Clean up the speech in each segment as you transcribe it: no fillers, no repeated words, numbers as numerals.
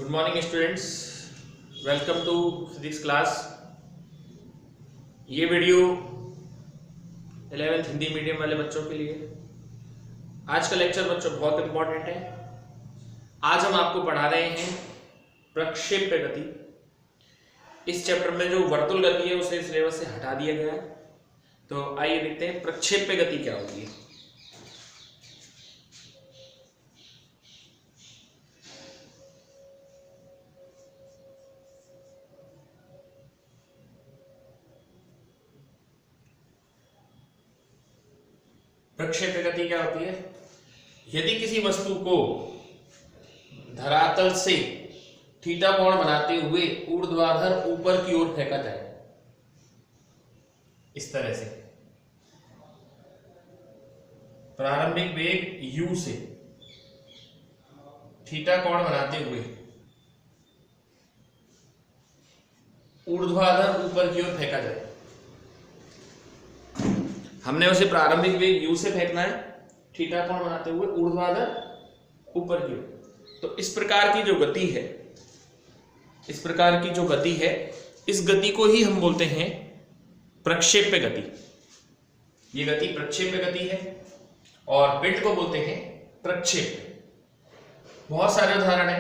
Good morning students, welcome to physics class. ये video 11th Hindi medium वाले बच्चों के लिए। आज का लेक्चर बच्चों बहुत इंपॉर्टेंट है। आज हम आपको पढ़ा रहे हैं प्रक्षेप्य गति। इस चैप्टर में जो वर्तुल गति है उसे सिलेबस से हटा दिया गया है। तो आइए देखते हैं प्रक्षेप्य गति क्या होती है। प्रक्षेप्य गति क्या होती है? यदि किसी वस्तु को धरातल से थीटा कोण बनाते हुए ऊर्ध्वाधर ऊपर की ओर फेंका जाए, इस तरह से प्रारंभिक वेग u से थीटा कोण बनाते हुए ऊर्ध्वाधर ऊपर की ओर फेंका जाए। हमने उसे प्रारंभिक वेग u से फेंकना है, थीटा कोण बनाते हुए ऊर्ध्वाधर ऊपर की ओर। तो इस प्रकार की जो गति है, इस गति को ही हम बोलते हैं प्रक्षेप्य गति। ये गति प्रक्षेप्य गति है और पिंड को बोलते हैं प्रक्षेप्य। बहुत सारे उदाहरण है,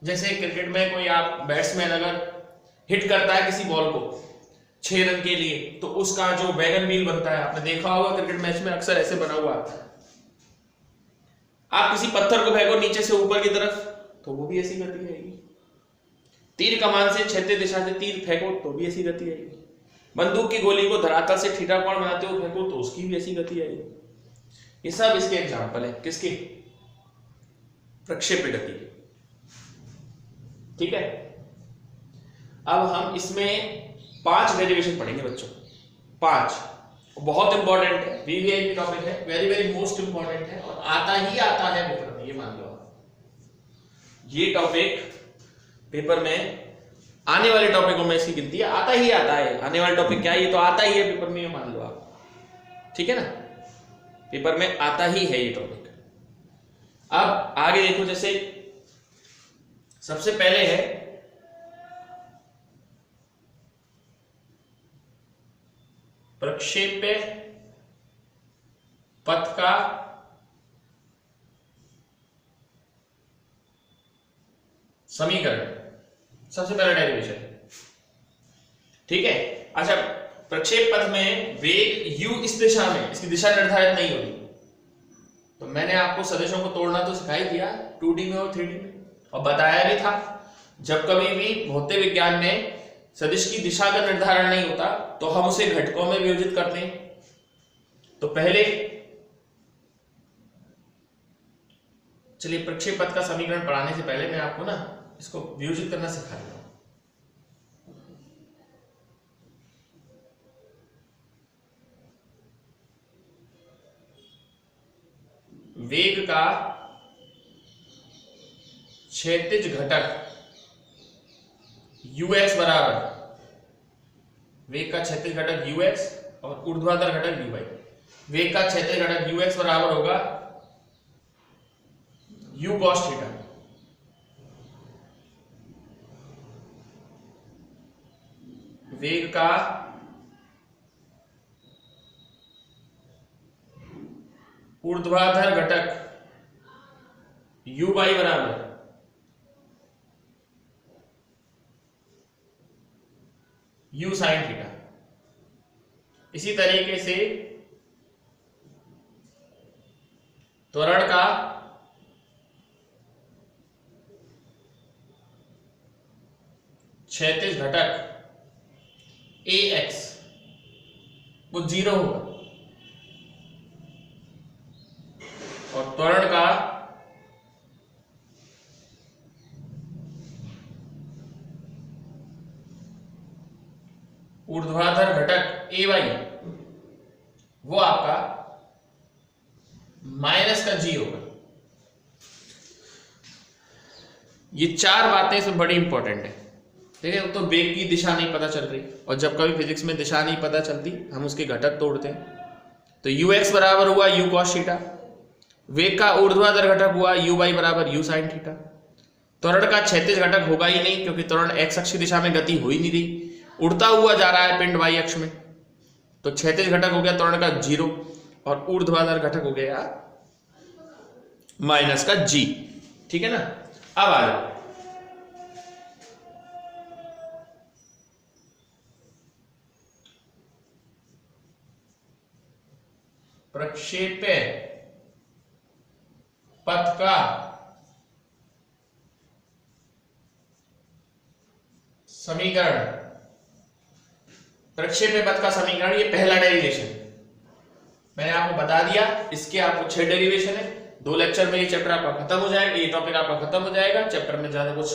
जैसे क्रिकेट में कोई आप बैट्समैन अगर हिट करता है किसी बॉल को 6 रन के लिए, तो उसका जो वैगन व्हील बनता है, आपने देखा होगा क्रिकेट मैच में अक्सर ऐसे बना हुआ आता है। आप किसी पत्थर को फेंको नीचे से ऊपर की तरफ तो वो भी ऐसी गति आएगी। तीर कमान से क्षैतिज दिशा से तीर फेंको तो भी ऐसी गति आएगी। बंदूक की गोली को धरातल से थीटा कोण बनाते हुए फेंको तो उसकी भी ऐसी गति आएगी। ये सब इसके एग्जाम्पल है। किसके? प्रक्षेप्य गति के। ठीक है, अब हम इसमें 5 डेरिवेशन पढ़ेंगे बच्चों। 5 बहुत इंपॉर्टेंट है, वीवीआईपी टॉपिक है, वेरी वेरी मोस्ट इंपॉर्टेंट है और आता है पेपर में, ये मान लो। ये टॉपिक पेपर में आने वाले टॉपिकों में इसकी गिनती है, आता है। आने वाला टॉपिक क्या है? ये तो आता ही है पेपर में, ये मान लो आप। ठीक है ना, पेपर में आता ही है ये टॉपिक। अब आगे देखो, जैसे सबसे पहले है प्रक्षेप्य पथ का समीकरण, सबसे पहला डेरिवेशन। ठीक है, अच्छा, प्रक्षेप पथ में वेग u इस दिशा में, इसकी दिशा निर्धारित नहीं होगी। तो मैंने आपको सदिशों को तोड़ना तो सिखा ही दिया 2D में और 3D में, और बताया भी था जब कभी भी भौतिक विज्ञान में सदिश की दिशा का निर्धारण नहीं होता तो हम उसे घटकों में विभाजित करते हैं। तो पहले चलिए प्रक्षेप पथ का समीकरण पढ़ाने से पहले मैं आपको ना इसको विभाजित करना सिखा देता हूं। वेग का क्षैतिज घटक ux बराबर, वेग का क्षैतिज घटक ux और ऊर्ध्वाधर घटक uy। वेग का क्षैतिज घटक ux बराबर होगा u cos थीटा। वेग का ऊर्ध्वाधर घटक uy बराबर u sin थीटा। इसी तरीके से त्वरण का क्षैतिज घटक ax वो 0 होगा और त्वरण का ऊर्ध्वाधर घटक ay वो आपका -g होगा। ये 4 बातें इसमें बड़ी इंपॉर्टेंट है। ठीक है, तो वेग की दिशा नहीं पता चल रही, और जब कभी फिजिक्स में दिशा नहीं पता चलती हम उसके घटक तोड़ते हैं। तो ux बराबर हुआ u cos थीटा, वेग का ऊर्ध्वाधर घटक हुआ u y बराबर u sin थीटा, त्वरण का क्षैतिज घटक होगा ही नहीं, क्योंकि त्वरण एक्स अक्ष की दिशा में गति हो ही नहीं रही, उड़ता हुआ जा रहा है पिंड वाई अक्ष में, तो क्षैतिज घटक हो गया त्वरण का 0 और ऊर्ध्वाधर घटक हो गया माइनस का g। ठीक है ना। अब आ जाओ, प्रक्षेप्य पथ का समीकरण, प्रक्षेप्य पथ का समीकरण, ये पहला डेरिवेशन मैंने आपको बता दिया। इसके आपको 6 डेरिवेशन है। 2 लेक्चर में ये चैप्टर आपका खत्म हो जाएगा, ये टॉपिक आपका खत्म हो जाएगा। चैप्टर में ज्यादा कुछ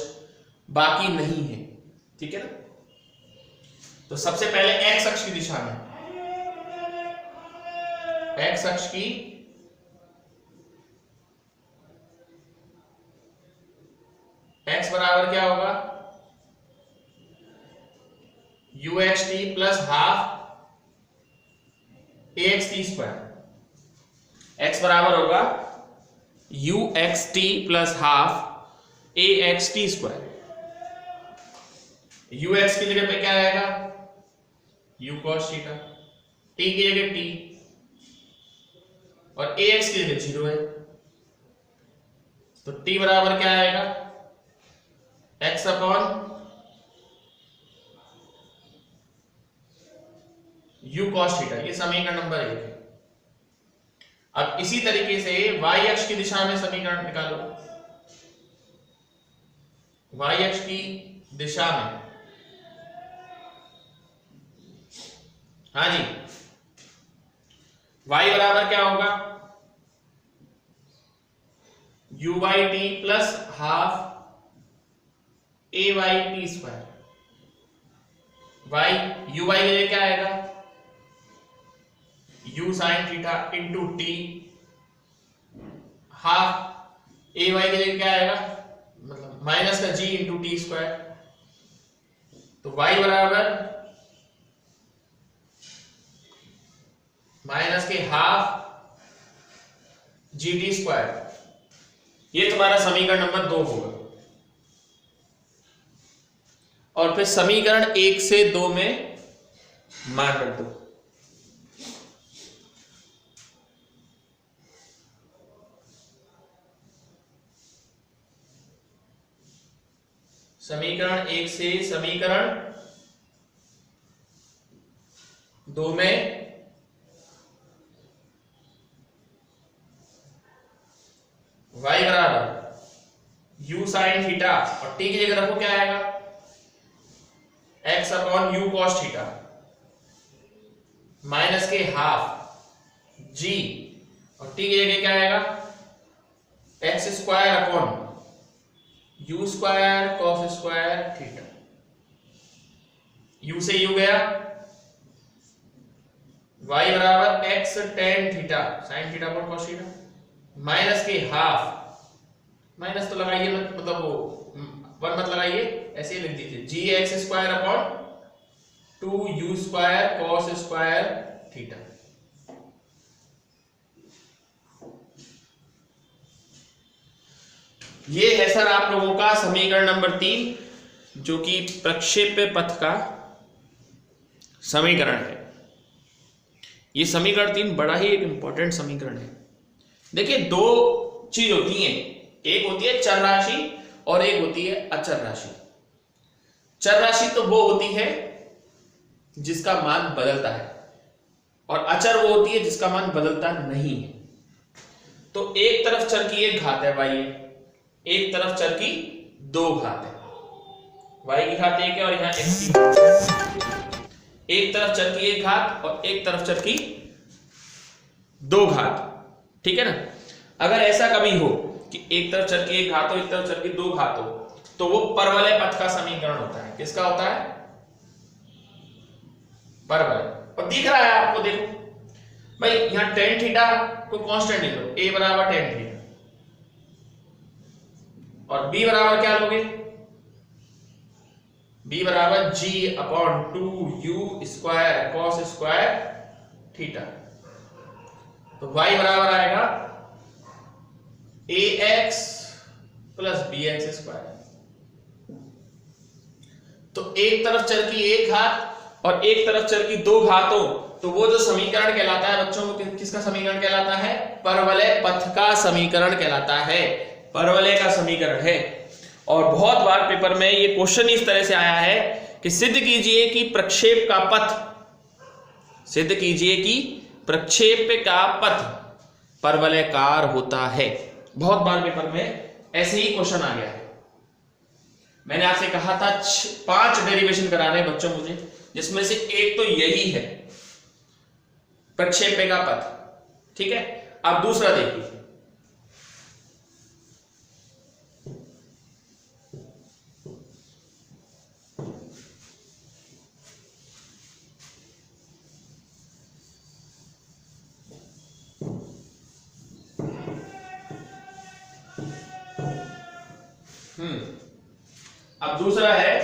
बाकी नहीं है, ठीक है ना। तो सबसे पहले एक्स अक्ष की दिशा में, एक्स अक्ष की एक्स बराबर क्या होगा, you x T plus half A x T square. X बराबर होगा you x T plus half A x T square. You x की जगह पे क्या आएगा, यू कॉस थीटा, टी की जगह टी, और ए एक्स की जगह 0 है, तो टी बराबर क्या आएगा, x upon you cos theta. ये समीकरण नंबर 1 है। अब इसी तरीके से y अक्ष की दिशा में समीकरण निकालो। y अक्ष की दिशा में, हाँ जी, y बराबर क्या होगा, u y t plus half a y t square. Y u y के लिए क्या आएगा, u sine theta into t, half a y के लिए क्या आएगा, मतलब माइनस का g इंटू टी स्क्वायर। तो y बराबर माइनस के हाफ जी टी स्क्वायर। ये तुम्हारा समीकरण नंबर 2 होगा। और फिर समीकरण 1 से 2 में मान रख दो। समीकरण 1 से समीकरण 2 में y बराबर u साइन थीटा, और t की जगह रखो क्या आएगा, x upon u cos theta, minus के हाफ g, और t की जगह क्या आएगा, x square upon u square cos square theta. u से u गया, y बराबर x tan theta sine theta upon cos theta, minus के हाफ, माइनस तो लगाइए मत, मतलब वो 1 मत लगाइए, ऐसे ही लिख दीजिए, g x square upon 2u square cos square theta. ये है सर आप लोगों का समीकरण नंबर 3, जो कि प्रक्षेप्य पथ का समीकरण है। ये समीकरण 3 बड़ा ही एक इंपॉर्टेंट समीकरण है। देखिए, 2 चीज होती हैं, एक होती है चर राशि और एक होती है अचर राशि। चर राशि तो वो होती है जिसका मान बदलता है, और अचर वो होती है जिसका मान बदलता नहीं है। तो एक तरफ चर की 1 घात है y, एक तरफ चर की 2 घात है, y की घात 1 है और यहां x की घात है। एक तरफ चर की 1 घात और एक तरफ चर की 2 घात, ठीक है ना। अगर ऐसा कभी हो कि एक तरफ चर की 1 घात हो, एक तरफ चर की 2 घात हो, तो वो परवलय पथ का समीकरण होता है। किसका होता है, परवलय। और दिख रहा है आपको, देखो भाई, यहां टेन थीटा को कांस्टेंट ले लो, a बराबर टेन थीटा, और b बराबर क्या लोगे, b बराबर g upon 2u square cos square theta. तो y बराबर आएगा ax प्लस bx स्क्वायर। तो एक तरफ चर की एक घात और एक तरफ चर की दो घात हो तो वो जो समीकरण कहलाता है बच्चों, वो किसका समीकरण कहलाता है? परवलय पथ का समीकरण कहलाता है, परवलय का समीकरण है। और बहुत बार पेपर में ये क्वेश्चन इस तरह से आया है कि सिद्ध कीजिए कि प्रक्षेप का पथ, सिद्ध कीजिए कि प्रक्षेप का पथ परवलयकार होता है। बहुत बार पेपर में ऐसे ही क्वेश्चन आ गया है। मैंने आपसे कहा था 5 डेरिवेशन कराने बच्चों मुझे, जिसमें से एक तो यही है प्रक्षेप का पथ। ठीक है, अब दूसरा देखिए, अब दूसरा है,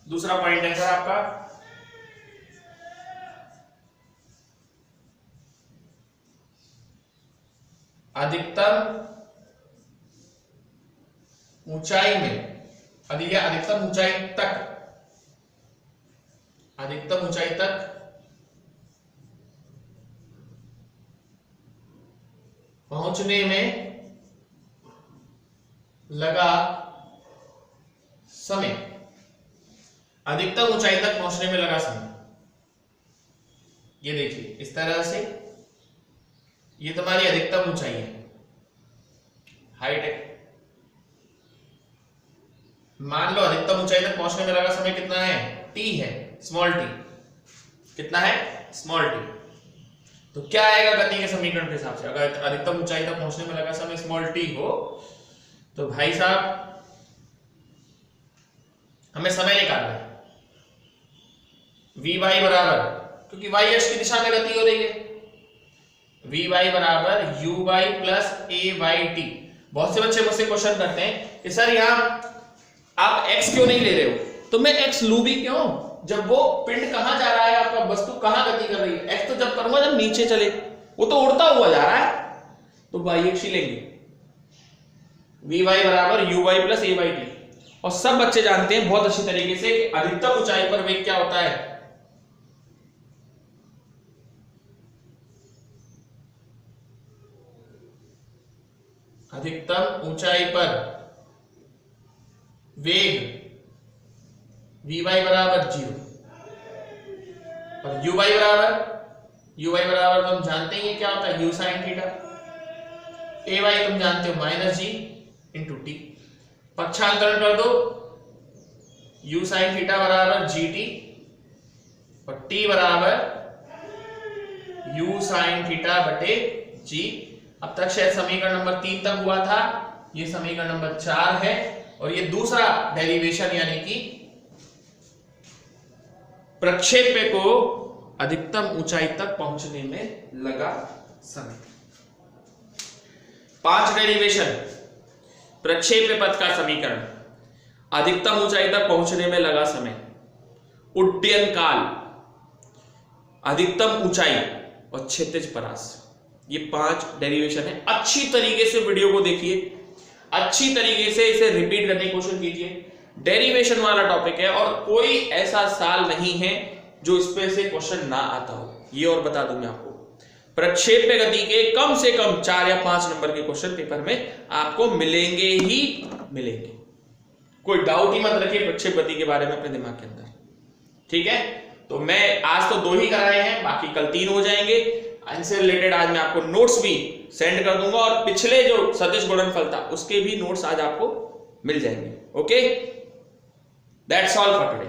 दूसरा पॉइंट है सर आपका अधिकतम ऊंचाई में, अधिकतम ऊंचाई तक, अधिकतम ऊंचाई तक पहुंचने में लगा समय, अधिकतम ऊंचाई तक पहुंचने में लगा समय। ये देखिए इस तरह से, ये तुम्हारी अधिकतम ऊंचाई है, हाइट है। मान लो अधिकतम ऊंचाई तक पहुंचने में लगा समय कितना है? t है, स्मॉल t। कितना है? Small t। तो क्या आएगा गति के समीकरण के हिसाब से? अगर अधिकतम ऊंचाई तक पहुंचने में लगा समय स्मॉल t हो तो भाई साहब हमें समय निकालना है। vy बराबर, क्योंकि y अक्ष की दिशा में गति हो रही है, vy बराबर uy प्लस ayt। बहुत से बच्चे मुझसे क्वेश्चन करते हैं कि सर यहां आप x क्यों नहीं ले रहे हो? तो मैं x लू भी क्यों, जब वो पिंड कहां जा रहा है, आपका वस्तु कहां गति कर रही है? x तो जब करूंगा जब नीचे चले, वो तो उड़ता हुआ जा रहा है, तो y अक्ष लेंगे, vy बराबर uy प्लस ayt। और सब बच्चे जानते हैं बहुत अच्छी तरीके से कि अधिकतम ऊंचाई पर वेग क्या होता है? अधिकतम ऊंचाई पर वेग vy बराबर 0 और uy बराबर तो हम जानते ही क्या होता है, u sin थीटा। ay तुम जानते हो माइनस g इंटू टी, पक्षांतरण कर दो, u sin थीटा बराबर gt और t बराबर u sin थीटा बटे g। अब तक शायद समीकरण नंबर 3 तक हुआ था, ये समीकरण नंबर 4 है। और ये दूसरा डेरिवेशन यानी कि प्रक्षेप्य को अधिकतम ऊंचाई तक पहुंचने में लगा समय। 5 डेरिवेशन, प्रक्षेप्य पथ का समीकरण, अधिकतम ऊंचाई तक पहुंचने में लगा समय, उड्डयन काल, अधिकतम ऊंचाई और क्षैतिज परास, ये 5 डेरिवेशन है। अच्छी तरीके से वीडियो को देखिए, अच्छी तरीके से इसे रिपीट करने की कोशिश कीजिए। डेरिवेशन वाला टॉपिक है और कोई ऐसा साल नहीं है जो इस पे से क्वेश्चन ना आता हो, ये और बता दूं मैं आपको। प्रक्षेप्य गति के कम से कम 4 या 5 नंबर के क्वेश्चन पेपर में आपको मिलेंगे ही मिलेंगे, कोई डाउट ही मत रखिए प्रक्षेप गति के बारे में अपने दिमाग के अंदर। ठीक है, तो मैं आज तो 2 ही कराए हैं, बाकी कल 3 हो जाएंगे। इनसे रिलेटेड आज मैं आपको नोट्स भी सेंड कर दूंगा और पिछले जो सदिश गुणनफल था उसके भी नोट्स आज आपको मिल जाएंगे। Okay, that's all for today.